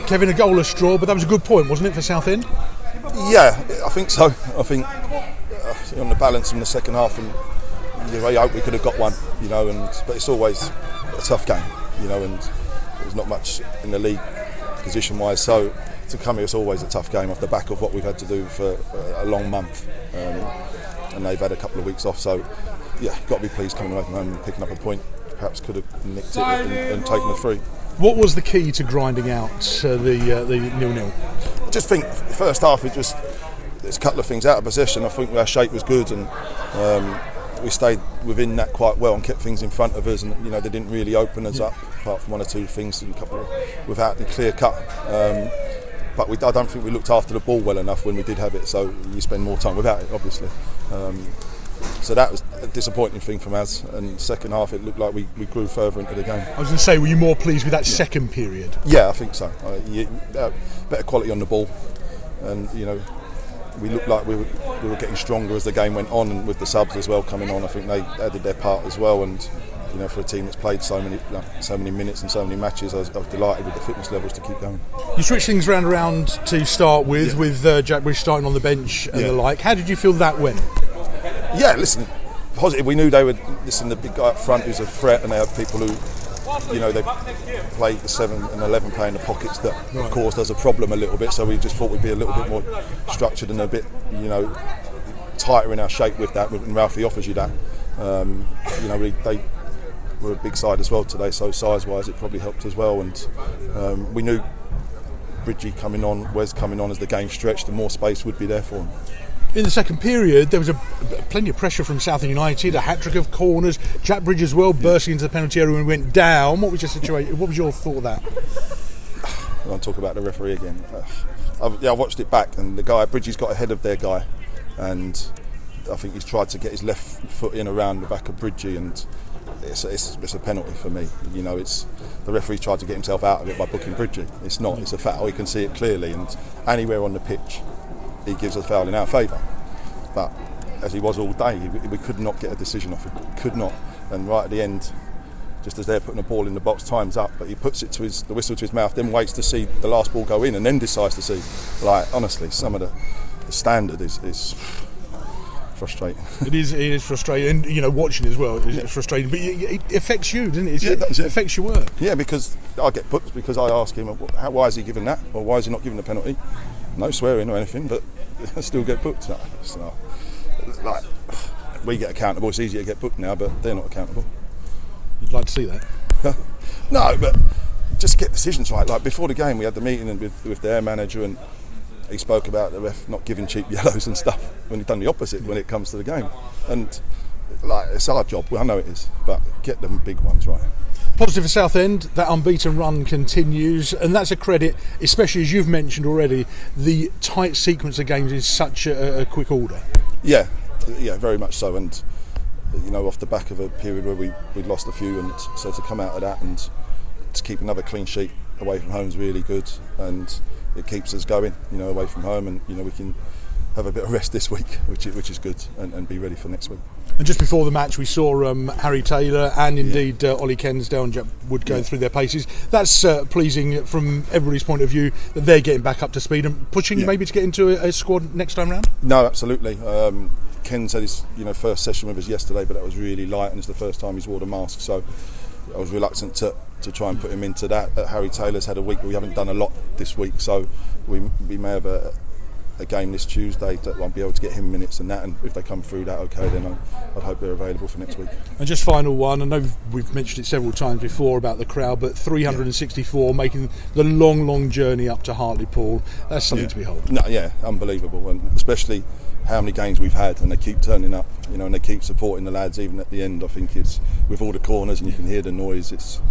Kevin, a goalless draw, but that was a good point, wasn't it, for Southend? Yeah, I think so. I think on the balance in the second half, and I hope we could have got one, but it's always a tough game, and there's not much in the league position-wise, so to come here it's always a tough game off the back of what we've had to do for a long month, and they've had a couple of weeks off, so yeah, got to be pleased coming away from home and picking up a point. Perhaps could have nicked it and taken a 3. What was the key to grinding out the 0-0? I just think the first half there's a couple of things out of possession. I think our shape was good, and we stayed within that quite well and kept things in front of us, and they didn't really open us up apart from one or two things without the clear cut. But I don't think we looked after the ball well enough when we did have it, so you spend more time without it, obviously. So that was a disappointing thing from us, and second half it looked like we grew further into the game. I was going to say, were you more pleased with that second period? Yeah, I think so. Better quality on the ball, and we looked like we were getting stronger as the game went on, and with the subs as well coming on, I think they did their part as well. And for a team that's played so many minutes and so many matches, I was delighted with the fitness levels to keep going. You switched things around to start with Jack Bree starting on the bench and the like. How did you feel that went? Yeah, listen, positive. We knew they would. Listen, the big guy up front who's a threat, and they have people who, they play the 7 and 11 play in the pockets that caused us a problem a little bit. So we just thought we'd be a little bit more structured and a bit, tighter in our shape with that. And Ralphie offers you that. They were a big side as well today, so size-wise it probably helped as well. And we knew Bridgie coming on, Wes coming on as the game stretched, and more space would be there for him. In the second period, there was plenty of pressure from Southend United, a hat-trick of corners, Jack Bree as well, bursting into the penalty area when we went down. What was your situation? What was your thought of that? I want to talk about the referee again. I watched it back, and the guy, Bridgie's got ahead of their guy, and I think he's tried to get his left foot in around the back of Bridgie, and it's a penalty for me. It's the referee tried to get himself out of it by booking Bridgie. It's not. It's a foul. You can see it clearly, and anywhere on the pitch, he gives a foul in our favour. But as he was all day, we could not get a decision off him. Could not. And right at the end, just as they're putting the ball in the box, time's up. But he puts it the whistle to his mouth, then waits to see the last ball go in, and then decides to see. Honestly, some of the standard is frustrating. It is frustrating. And, watching it as well, it's frustrating. But it affects you, doesn't it? It affects your work. Yeah, because I get booked because I ask him, why is he giving that? Or why is he not giving the penalty? No swearing or anything, but I still get booked. We get accountable. It's easier to get booked now, but they're not accountable. You'd like to see that? No, but just get decisions right. Like before the game, we had the meeting with their manager, and he spoke about the ref not giving cheap yellows and stuff, when he'd done the opposite when it comes to the game. And it's our job. Well, I know it is, but get them big ones right. Positive for Southend, that unbeaten run continues, and that's a credit, especially as you've mentioned already, the tight sequence of games in such a quick order. Yeah, very much so. And off the back of a period where we'd lost a few, and so to come out of that and to keep another clean sheet away from home is really good, and it keeps us going, away from home, and we can have a bit of rest this week, which is good, and be ready for next week. And just before the match, we saw Harry Taylor and indeed Ollie Kensdale and Jack Wood going through their paces. That's pleasing from everybody's point of view, that they're getting back up to speed and pushing maybe to get into a squad next time round. No, absolutely. Ken's had his first session with us yesterday, but that was really light, and it's the first time he's worn a mask, so I was reluctant to try and put him into that. Harry Taylor's had a week, we haven't done a lot this week, so we may have a game this Tuesday that won't be able to get him minutes and that, and if they come through that, okay, then I'd hope they're available for next week. And just final one, I know we've mentioned it several times before about the crowd, but 364 making the long journey up to Hartlepool, that's something to behold. No, unbelievable, and especially how many games we've had, and they keep turning up, and they keep supporting the lads even at the end. I think it's with all the corners and you can hear the noise, it's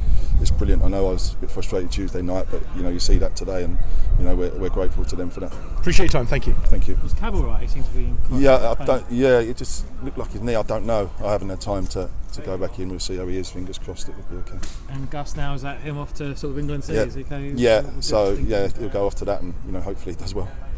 brilliant. I know I was a bit frustrated Tuesday night, but you see that today, and we're grateful to them for that. Appreciate your time, thank you. Thank you. Was Cavill right? He seems to be in it just looked like his knee. I don't know. I haven't had time to go back in. We'll see how he is. Fingers crossed it will be okay. And Gus now, is that him off to sort of England? He'll go off to that, and hopefully he does well.